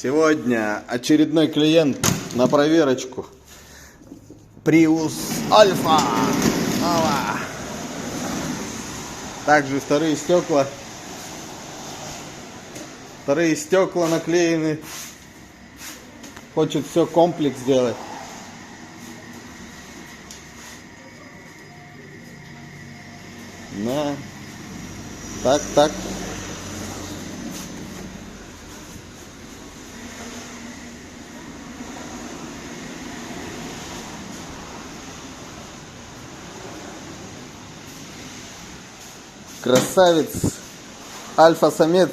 Сегодня очередной клиент на проверочку. Prius Alfa. Ала. Также вторые стекла. Вторые стекла наклеены. Хочет все комплекс сделать. На. Так. Красавец. Альфа-самец.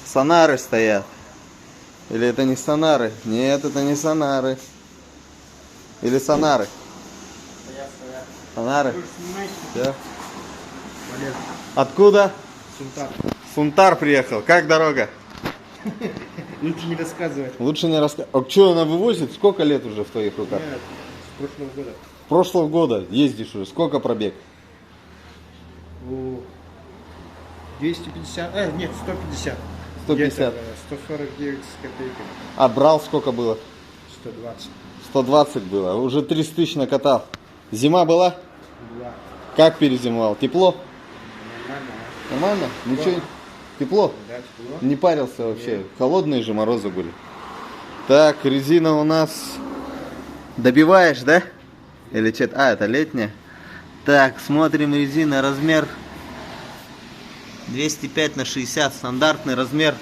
Сонары стоят. Или это не сонары? Нет, это не сонары. Или сонары? Сонары? Все. Откуда? Сунтар. Сунтар приехал. Как дорога? Лучше не рассказывать. Лучше не рассказывать. А что она вывозит? Сколько лет уже в твоих руках? Нет, с прошлого года. Прошлого года ездишь уже. Сколько пробег? 250, нет, 150. 150. 149 с копейками. А брал сколько было? 120. 120 было. Уже 30 тысяч накатал. Зима была? Была. Как перезимовал? Тепло? Нормально. Нормально? Ничего? Тепло? Да, тепло. Не парился вообще. Холодные же морозы были. Так, резина у нас... Добиваешь, да? Или что-то? А, это летняя. Так, смотрим резина. Размер 205 на 60. Стандартный размер.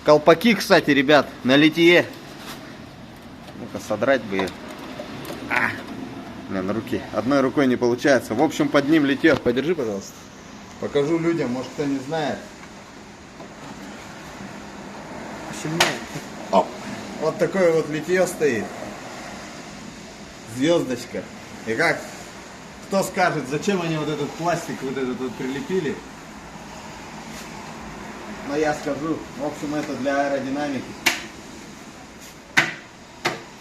Колпаки, кстати, ребят, на литье. Ну-ка, содрать бы ее. На руки. Одной рукой не получается. В общем, под ним литье. Подержи, пожалуйста. Покажу людям, может, кто не знает. Сильнее. Оп. Вот такое вот литье стоит. Звездочка. И как? Кто скажет, зачем они вот этот пластик вот этот вот прилепили? Но я скажу. В общем, это для аэродинамики.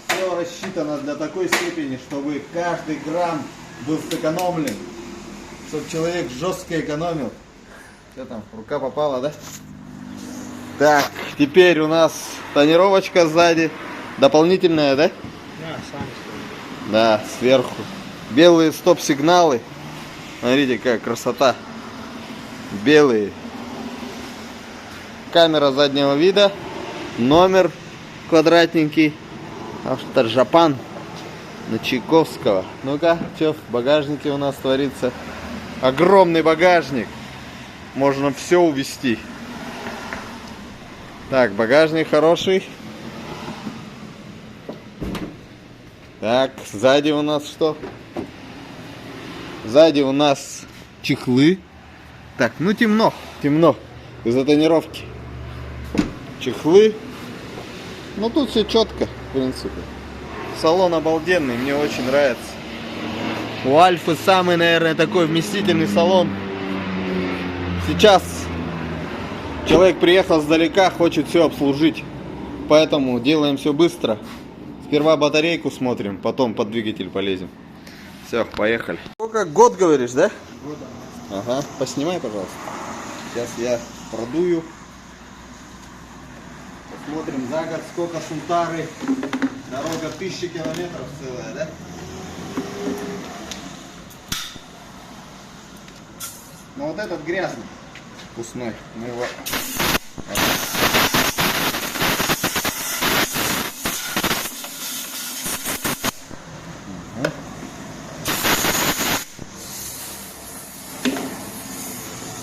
Все рассчитано для такой степени, чтобы каждый грамм был сэкономлен. Чтобы человек жестко экономил. Что там, рука попала, да? Так, теперь у нас тонировочка сзади. Дополнительная, да? Да, сам стоит. Да, сверху. Белые стоп-сигналы. Смотрите, какая красота. Белые. Камера заднего вида. Номер квадратненький. Автожапан на Чайковского. Ну-ка, что в багажнике у нас творится? Огромный багажник. Можно все увезти. Так, багажник хороший. Так, сзади у нас что? Сзади у нас чехлы. Так, ну темно из-за тонировки. Чехлы. Ну тут все четко, в принципе. Салон обалденный, мне очень нравится. У Альфы самый, наверное, такой вместительный салон. Сейчас человек приехал сдалека, хочет все обслужить. Поэтому делаем все быстро. Сперва батарейку смотрим, потом под двигатель полезем. Все, поехали. Сколько? Год говоришь, да? Года. Ага, поснимай, пожалуйста. Сейчас я продую. Посмотрим за год, сколько Сунтары. Дорога 1000 километров целая, да? Но вот этот грязный, вкусной. Мы его...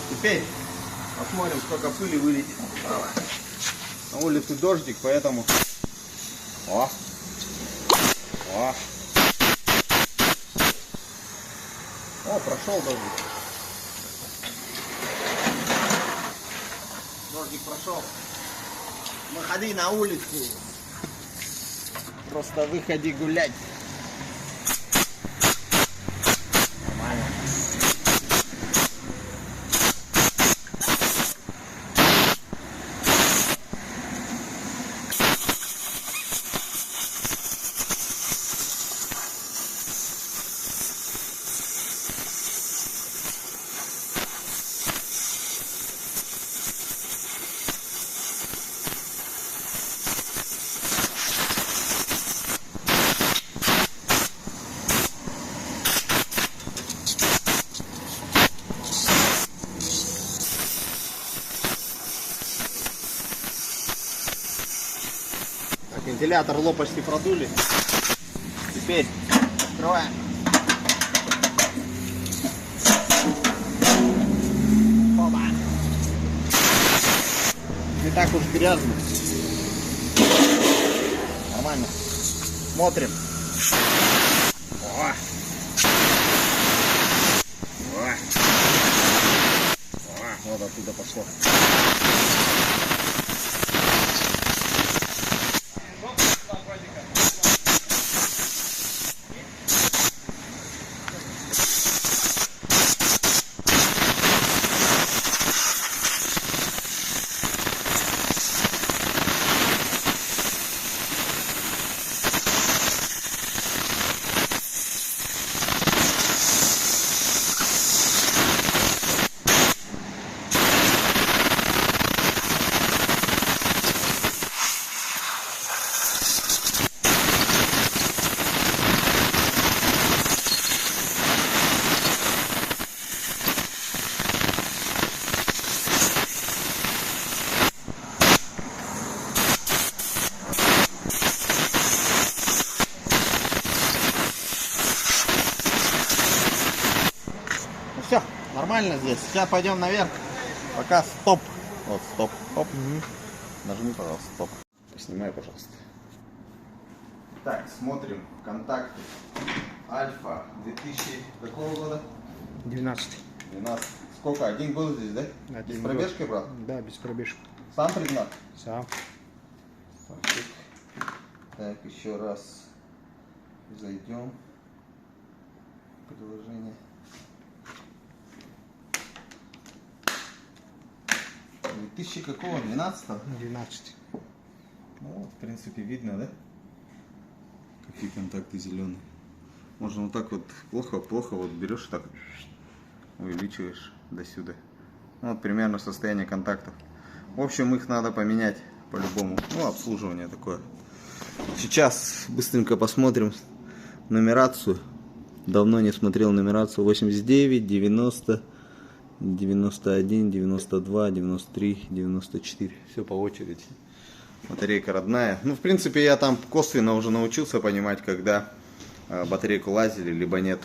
Теперь посмотрим, сколько пыли вылетит. На улице дождик, поэтому... О! О, прошел дождик. Дождик прошел. Выходи на улицу. Просто выходи гулять. Нормально. Вентилятор лопасти продули. Теперь открываем. Опа. Не так уж грязно. Нормально. Смотрим. О. О. О. Вот оттуда пошло. Все, нормально здесь. Сейчас пойдем наверх. Пока стоп. Вот, стоп. Оп. Нажми, пожалуйста, стоп. Поснимай, пожалуйста. Так, смотрим контакты. Альфа 2000 какого года? 12. 12. Сколько? Один был здесь, да? Один С пробежкой, брат? Да, без пробежки. Сам признак? Сам. Так, еще раз зайдем. Приложение. 2000 какого? 12-го? 12. Ну вот, в принципе, видно, да? Какие контакты зеленые. Можно вот так вот плохо, вот берешь так, увеличиваешь до сюда. Ну, вот примерно состояние контактов. В общем, их надо поменять по-любому. Ну, обслуживание такое. Сейчас быстренько посмотрим нумерацию. Давно не смотрел нумерацию. 89, 90, 91, 92, 93, 94. Все по очереди. Батарейка родная. Ну, в принципе, я там косвенно уже научился понимать, когда батарейку лазили, либо нет.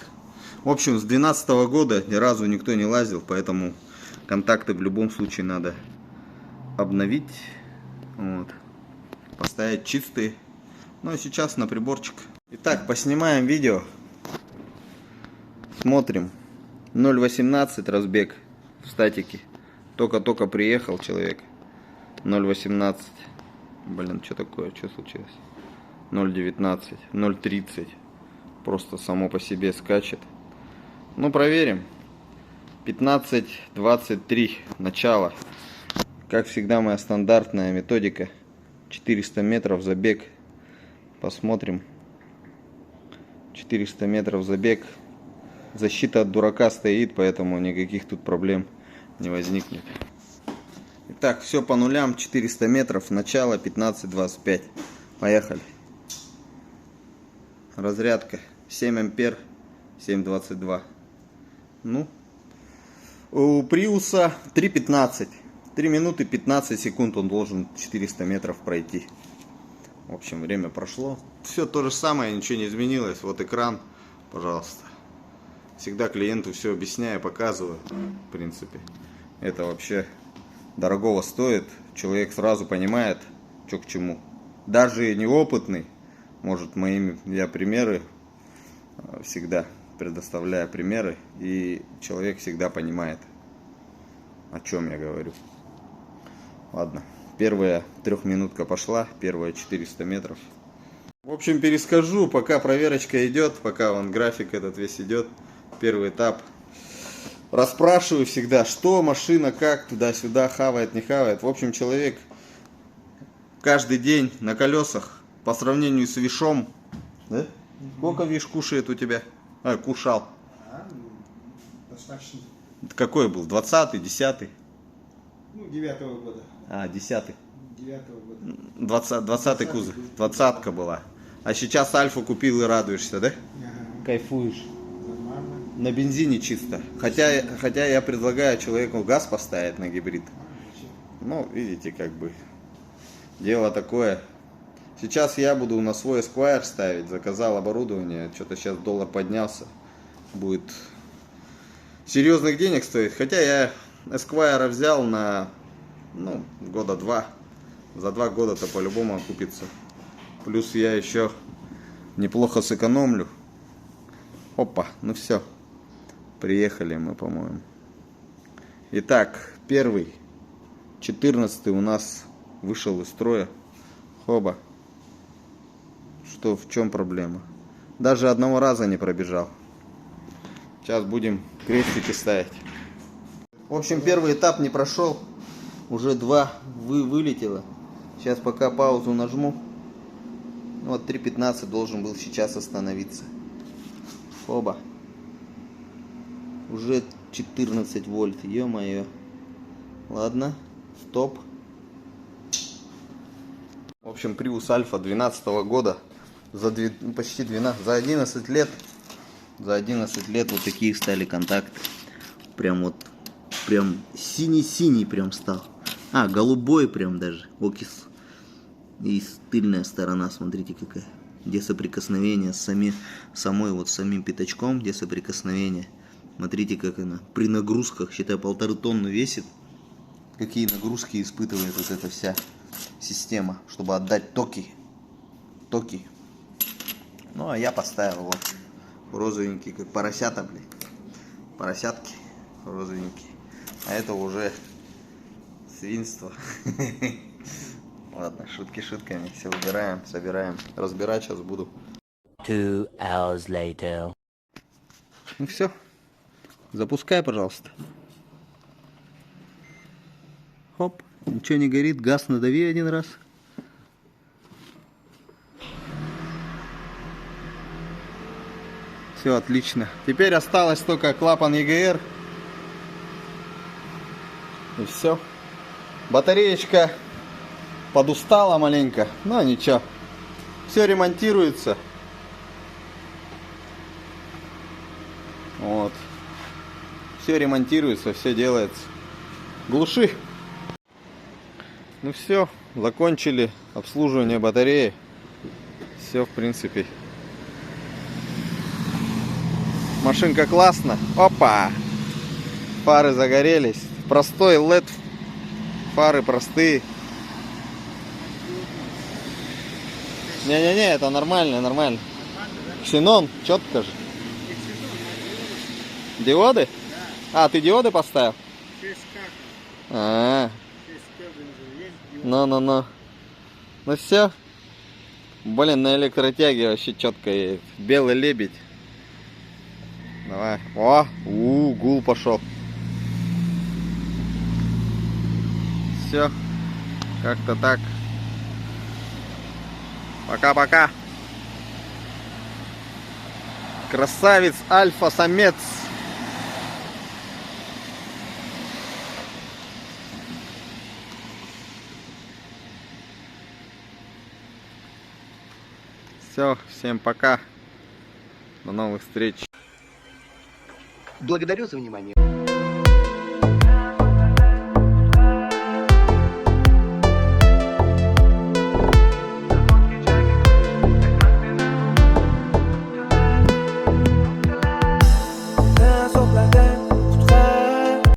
В общем, с 2012 года ни разу никто не лазил, поэтому контакты в любом случае надо обновить. Вот. Поставить чистые. Ну, а сейчас на приборчик. Итак, поснимаем видео. Смотрим. 0.18 разбег в статике. Только-только приехал человек. 0.18. Блин, что такое? Что случилось? 0.19. 0.30. Просто само по себе скачет. Ну, проверим. 15.23. Начало. Как всегда, моя стандартная методика. 400 метров забег. Посмотрим. 400 метров забег. Защита от дурака стоит, поэтому никаких тут проблем не возникнет. Итак, все по нулям. 400 метров. Начало 15.25. Поехали. Разрядка 7 ампер. 7.22. Ну, у Приуса 3.15. 3 минуты 15 секунд он должен 400 метров пройти. В общем, время прошло. Все то же самое, ничего не изменилось. Вот экран, пожалуйста. Всегда клиенту все объясняю, показываю. В принципе, это вообще дорогого стоит. Человек сразу понимает, что к чему. Даже неопытный, может, я примеры всегда предоставляю примеры, и человек всегда понимает, о чем я говорю. Ладно, первая трехминутка пошла, первые 400 метров. В общем, перескажу, пока проверочка идет, пока вон график этот весь идет. Первый этап. Расспрашиваю всегда, что машина, как, туда-сюда, хавает, не хавает. В общем, человек каждый день на колесах, по сравнению с Вишом, да? Сколько Виш кушает у тебя? Кушал. Достаточно. Какой был? 20-й, 10-й? Ну, 9-го года. 10-й. 9-го года. 20-й кузов. 20-ка была. А сейчас Альфу купил и радуешься, да? Ага. Кайфуешь. Нормально. На бензине чисто. Хотя я предлагаю человеку газ поставить на гибрид. Ну, видите, как бы дело такое. Сейчас я буду на свой Esquire ставить. Заказал оборудование. Что-то сейчас доллар поднялся. Будет серьезных денег стоит. Хотя я Esquire взял на года 2. За 2 года-то по-любому окупится. Плюс я еще неплохо сэкономлю. Опа, ну все. Приехали мы, по-моему. Итак, первый, 14-й у нас вышел из строя. Хоба. Что, в чем проблема? Даже одного раза не пробежал. Сейчас будем крестики ставить. В общем, первый этап не прошел. Уже 2 вылетело. Сейчас пока паузу нажму. Вот 3.15 должен был сейчас остановиться. Оба. Уже 14 вольт. Ё-моё. Ладно. Стоп. В общем, Prius Alpha 12 года. Почти 12. За 11 лет. За 11 лет вот такие стали контакты. Прям вот. Прям синий-синий прям стал. А, голубой прям даже. Окис. И тыльная сторона, смотрите какая. Где соприкосновение с самим пятачком, где соприкосновение. Смотрите, как она при нагрузках, считай, 1,5 тонны весит. Какие нагрузки испытывает вот эта вся система, чтобы отдать токи. Ну, а я поставил вот розовенький, как поросята, блин. Поросятки розовенькие. А это уже свинство. Ладно, шутки шутками. Все убираем, собираем. Разбирать сейчас буду. 2 hours later. Ну все. Запускай, пожалуйста. Хоп. Ничего не горит. Газ надави один раз. Все отлично. Теперь осталось только клапан EGR. И все. Батареечка подустала маленько, но ничего. Все ремонтируется. Вот. Все ремонтируется, все делается. Глуши. Ну все, закончили обслуживание батареи. Все, в принципе. Машинка классно. Опа! Фары загорелись. Простой LED. Фары простые. Не-не-не, это нормально, нормально. Ксенон, четко же. Диоды? А, ты диоды поставил? Ну. Ну все. Блин, на электротяге вообще четко едет. Белый лебедь. Давай. О, гул пошел. Все. Как-то так. Пока-пока. Красавец, альфа-самец. Все, всем пока. До новых встреч. Благодарю за внимание.